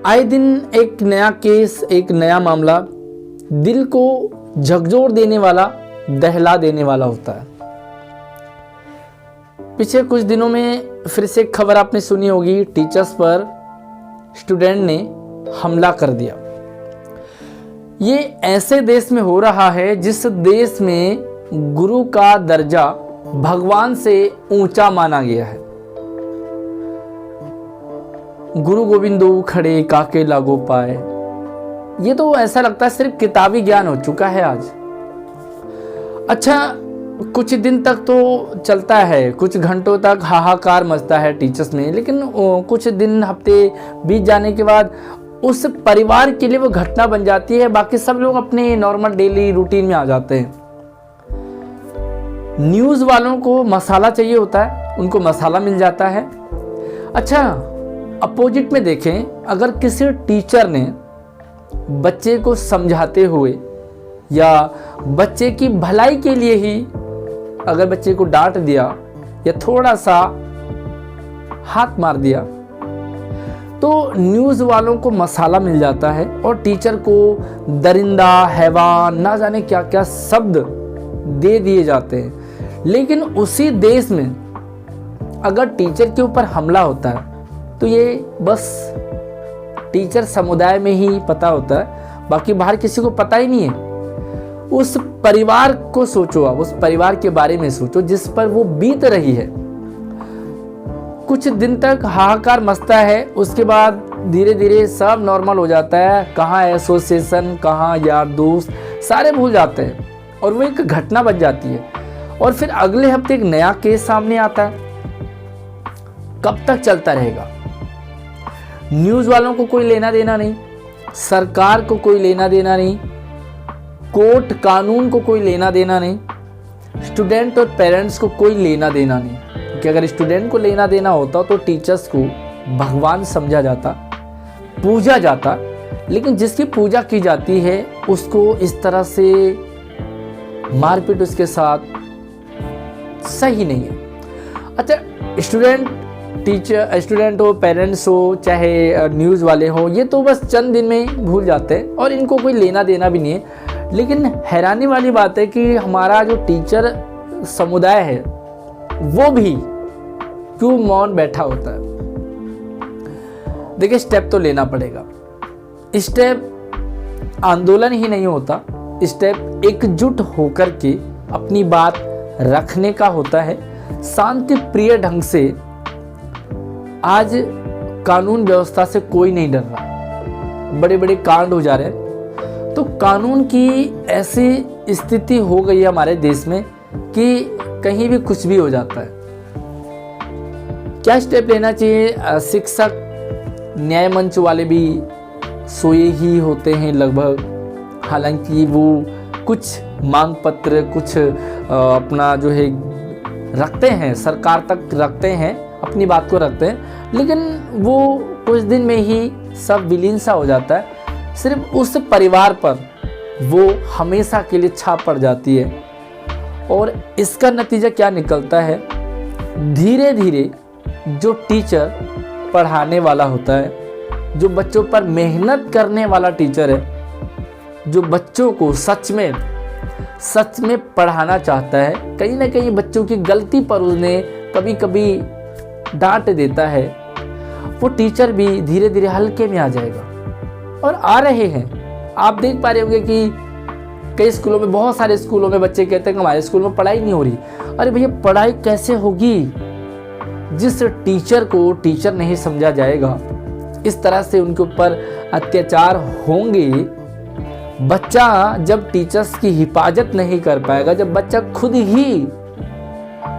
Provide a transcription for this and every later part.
आए दिन एक नया केस, एक नया मामला दिल को झकझोर देने वाला, दहला देने वाला होता है। पिछले कुछ दिनों में फिर से एक खबर आपने सुनी होगी, टीचर्स पर स्टूडेंट ने हमला कर दिया। ये ऐसे देश में हो रहा है जिस देश में गुरु का दर्जा भगवान से ऊंचा माना गया है। गुरु गोविंदो खड़े काके लागो पाए, ये तो ऐसा लगता है सिर्फ किताबी ज्ञान हो चुका है आज। अच्छा, कुछ दिन तक तो चलता है, कुछ घंटों तक हाहाकार मचता है टीचर्स में, लेकिन कुछ दिन हफ्ते बीत जाने के बाद उस परिवार के लिए वो घटना बन जाती है। बाकी सब लोग अपने नॉर्मल डेली रूटीन में आ जाते हैं। न्यूज़ वालों को मसाला चाहिए होता है, उनको मसाला मिल जाता है। अच्छा, अपोजिट में देखें, अगर किसी टीचर ने बच्चे को समझाते हुए या बच्चे की भलाई के लिए ही अगर बच्चे को डांट दिया या थोड़ा सा हाथ मार दिया, तो न्यूज़ वालों को मसाला मिल जाता है और टीचर को दरिंदा, हैवान, ना जाने क्या क्या शब्द दे दिए जाते हैं। लेकिन उसी देश में अगर टीचर के ऊपर हमला होता है तो ये बस टीचर समुदाय में ही पता होता है, बाकी बाहर किसी को पता ही नहीं है। उस परिवार को सोचो, आप उस परिवार के बारे में सोचो जिस पर वो बीत रही है। कुछ दिन तक हाहाकार मचता है, उसके बाद धीरे धीरे सब नॉर्मल हो जाता है। कहाँ एसोसिएशन, कहाँ यार दोस्त, सारे भूल जाते हैं और वो एक घटना बन जाती है। और फिर अगले हफ्ते एक नया केस सामने आता है। कब तक चलता रहेगा? न्यूज़ वालों को कोई लेना देना नहीं, सरकार को कोई लेना देना नहीं, कोर्ट कानून को कोई लेना देना नहीं, स्टूडेंट और पेरेंट्स को कोई लेना देना नहीं। क्योंकि अगर स्टूडेंट को लेना देना होता तो टीचर्स को भगवान समझा जाता, पूजा जाता। लेकिन जिसकी पूजा की जाती है उसको इस तरह से मारपीट उसके साथ सही नहीं है। अच्छा, स्टूडेंट हो, पेरेंट्स हो, चाहे न्यूज़ वाले हो, ये तो बस चंद दिन में भूल जाते हैं और इनको कोई लेना देना भी नहीं है। लेकिन हैरानी वाली बात है कि हमारा जो टीचर समुदाय है वो भी क्यों मौन बैठा होता है। देखिए, स्टेप तो लेना पड़ेगा। स्टेप आंदोलन ही नहीं होता, स्टेप एकजुट होकर के अपनी बात रखने का होता है। शांति प्रिय ढंग से आज कानून व्यवस्था से कोई नहीं डर रहा। बड़े बड़े कांड हो जा रहे हैं, तो कानून की ऐसी स्थिति हो गई है हमारे देश में कि कहीं भी कुछ भी हो जाता है। क्या स्टेप लेना चाहिए? शिक्षक, न्याय मंच वाले भी सोए ही होते हैं लगभग। हालांकि वो कुछ मांग पत्र, कुछ अपना जो है रखते हैं, सरकार तक रखते हैं, अपनी बात को रखते हैं, लेकिन वो कुछ दिन में ही सब विलीन सा हो जाता है। सिर्फ उस परिवार पर वो हमेशा के लिए छाप पड़ जाती है। और इसका नतीजा क्या निकलता है? धीरे धीरे जो टीचर पढ़ाने वाला होता है, जो बच्चों पर मेहनत करने वाला टीचर है, जो बच्चों को सच में पढ़ाना चाहता है, कहीं ना कहीं बच्चों की गलती पर उन्हें कभी कभी डांट देता है, वो टीचर भी धीरे धीरे हल्के में आ जाएगा। और आ रहे हैं, आप देख पा रहे होंगे कि कई स्कूलों में, बहुत सारे स्कूलों में बच्चे कहते हैं कि हमारे स्कूल में पढ़ाई नहीं हो रही। अरे भैया, पढ़ाई कैसे होगी? जिस टीचर को टीचर नहीं समझा जाएगा, इस तरह से उनके ऊपर अत्याचार होंगे। बच्चा जब टीचर्स की हिफाजत नहीं कर पाएगा, जब बच्चा खुद ही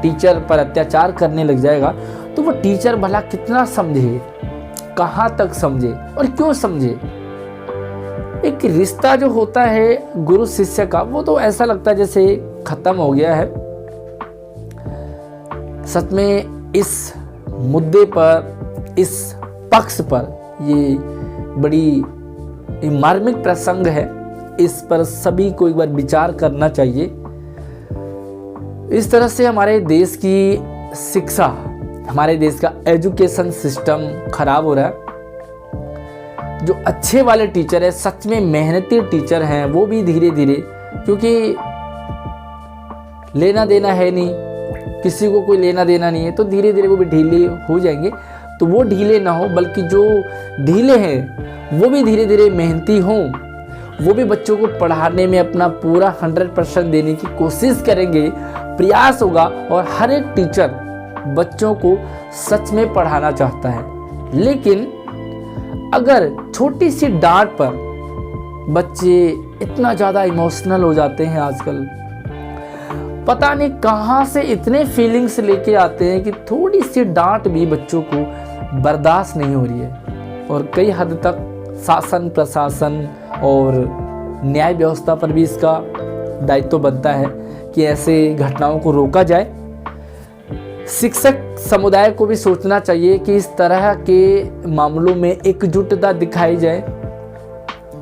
टीचर पर अत्याचार करने लग जाएगा, तो वो टीचर भला कितना समझे, कहाँ तक समझे और क्यों समझे? एक रिश्ता जो होता है गुरु शिष्य का, वो तो ऐसा लगता है जैसे खत्म हो गया है। सच में इस मुद्दे पर, इस पक्ष पर, ये बड़ी मार्मिक प्रसंग है। इस पर सभी को एक बार विचार करना चाहिए। इस तरह से हमारे देश की शिक्षा, हमारे देश का एजुकेशन सिस्टम खराब हो रहा है। जो अच्छे वाले टीचर है, सच में मेहनती टीचर हैं, वो भी धीरे धीरे, क्योंकि लेना देना है नहीं, किसी को कोई लेना देना नहीं है, तो धीरे धीरे वो भी ढीले हो जाएंगे। तो वो ढीले ना हो, बल्कि जो ढीले हैं वो भी धीरे धीरे मेहनती हों, वो भी बच्चों को पढ़ाने में अपना पूरा 100% देने की कोशिश करेंगे, प्रयास होगा। और हर एक टीचर बच्चों को सच में पढ़ाना चाहता है, लेकिन अगर छोटी सी डांट पर बच्चे इतना ज़्यादा इमोशनल हो जाते हैं आजकल, पता नहीं कहाँ से इतने फीलिंग्स लेके आते हैं कि थोड़ी सी डांट भी बच्चों को बर्दाश्त नहीं हो रही है। और कई हद तक शासन प्रशासन और न्याय व्यवस्था पर भी इसका दायित्व बनता है कि ऐसे घटनाओं को रोका जाए। शिक्षक समुदाय को भी सोचना चाहिए कि इस तरह के मामलों में एकजुटता दिखाई जाए।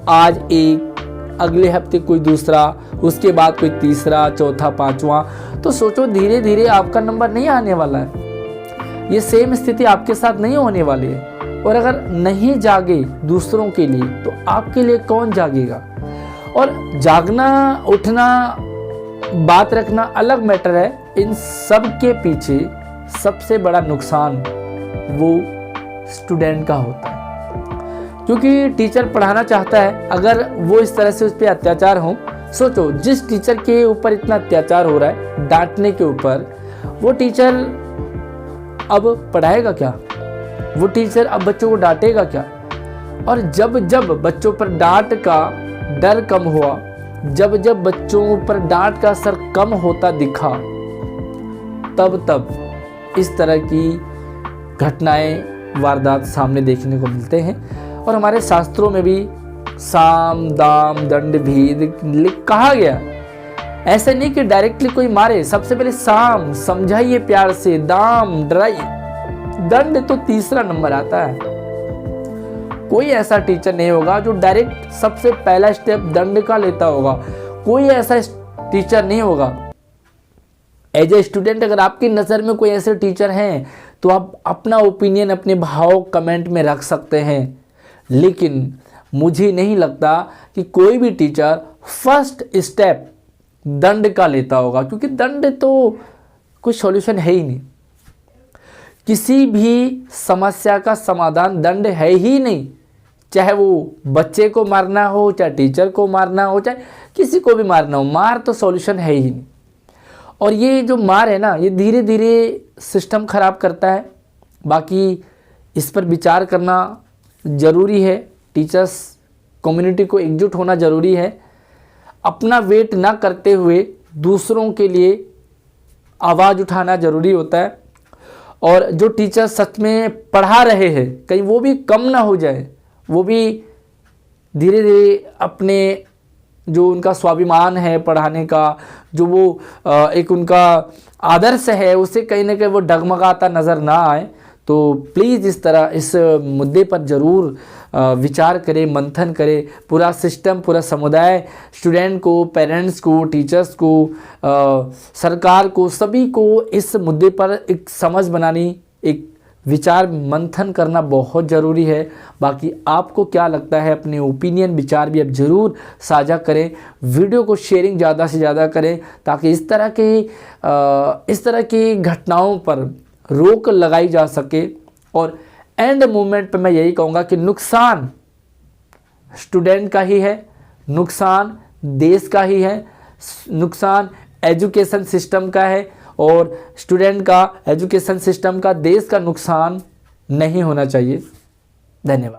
आज एक, अगले हफ्ते कोई दूसरा, उसके बाद कोई तीसरा, चौथा, पांचवा। तो सोचो धीरे धीरे आपका नंबर नहीं आने वाला है, ये सेम स्थिति आपके साथ नहीं होने वाली है। और अगर नहीं जागे दूसरों के लिए तो आपके लिए कौन जागेगा। और जागना, उठना, बात रखना अलग मैटर है, इन सब के पीछे सबसे बड़ा नुकसान वो स्टूडेंट का होता है। क्योंकि टीचर पढ़ाना चाहता है, अगर वो इस तरह से उस पर अत्याचार हो, सोचो जिस टीचर के ऊपर इतना अत्याचार हो रहा है डांटने के ऊपर, वो टीचर अब पढ़ाएगा क्या, वो टीचर अब बच्चों को डांटेगा क्या। और जब जब बच्चों पर डांट का डर कम हुआ, जब जब बच्चों पर डांट का असर कम होता दिखा, तब तब इस तरह की घटनाएं, वारदात सामने देखने को मिलते हैं। और हमारे शास्त्रों में भी साम दाम दंड भेद कहा गया। ऐसे नहीं कि डायरेक्टली कोई मारे, सबसे पहले साम समझाइए प्यार से, दाम डराइए, दंड तो तीसरा नंबर आता है। कोई ऐसा टीचर नहीं होगा जो डायरेक्ट सबसे पहला स्टेप दंड का लेता होगा, कोई ऐसा टीचर नहीं होगा। एज ए स्टूडेंट अगर आपकी नज़र में कोई ऐसे टीचर हैं तो आप अपना ओपिनियन, अपने भाव कमेंट में रख सकते हैं, लेकिन मुझे नहीं लगता कि कोई भी टीचर फर्स्ट स्टेप दंड का लेता होगा, क्योंकि दंड तो कोई सॉल्यूशन है ही नहीं। किसी भी समस्या का समाधान दंड है ही नहीं, चाहे वो बच्चे को मारना हो, चाहे टीचर को मारना हो, चाहे किसी को भी मारना हो, मार तो सॉल्यूशन है ही नहीं। और ये जो मार है ना, ये धीरे धीरे सिस्टम खराब करता है। बाकी इस पर विचार करना ज़रूरी है, टीचर्स कम्युनिटी को एकजुट होना ज़रूरी है। अपना वेट ना करते हुए दूसरों के लिए आवाज़ उठाना ज़रूरी होता है। और जो टीचर सच में पढ़ा रहे हैं, कहीं वो भी कम ना हो जाए, वो भी धीरे धीरे अपने जो उनका स्वाभिमान है पढ़ाने का, जो वो एक उनका आदर्श है, उसे कहीं ना कहीं वो डगमगाता नज़र ना आए। तो प्लीज़ इस मुद्दे पर ज़रूर विचार करें, मंथन करें। पूरा सिस्टम, पूरा समुदाय, स्टूडेंट को, पेरेंट्स को, टीचर्स को, सरकार को, सभी को इस मुद्दे पर एक समझ बनानी, एक विचार मंथन करना बहुत ज़रूरी है। बाकी आपको क्या लगता है, अपने ओपिनियन, विचार भी आप ज़रूर साझा करें। वीडियो को शेयरिंग ज़्यादा से ज़्यादा करें, ताकि इस तरह की घटनाओं पर रोक लगाई जा सके। और एंड मूवमेंट पे मैं यही कहूँगा कि नुकसान स्टूडेंट का ही है, नुकसान देश का ही है, नुकसान एजुकेशन सिस्टम का है। और स्टूडेंट का, एजुकेशन सिस्टम का, देश का नुकसान नहीं होना चाहिए। धन्यवाद।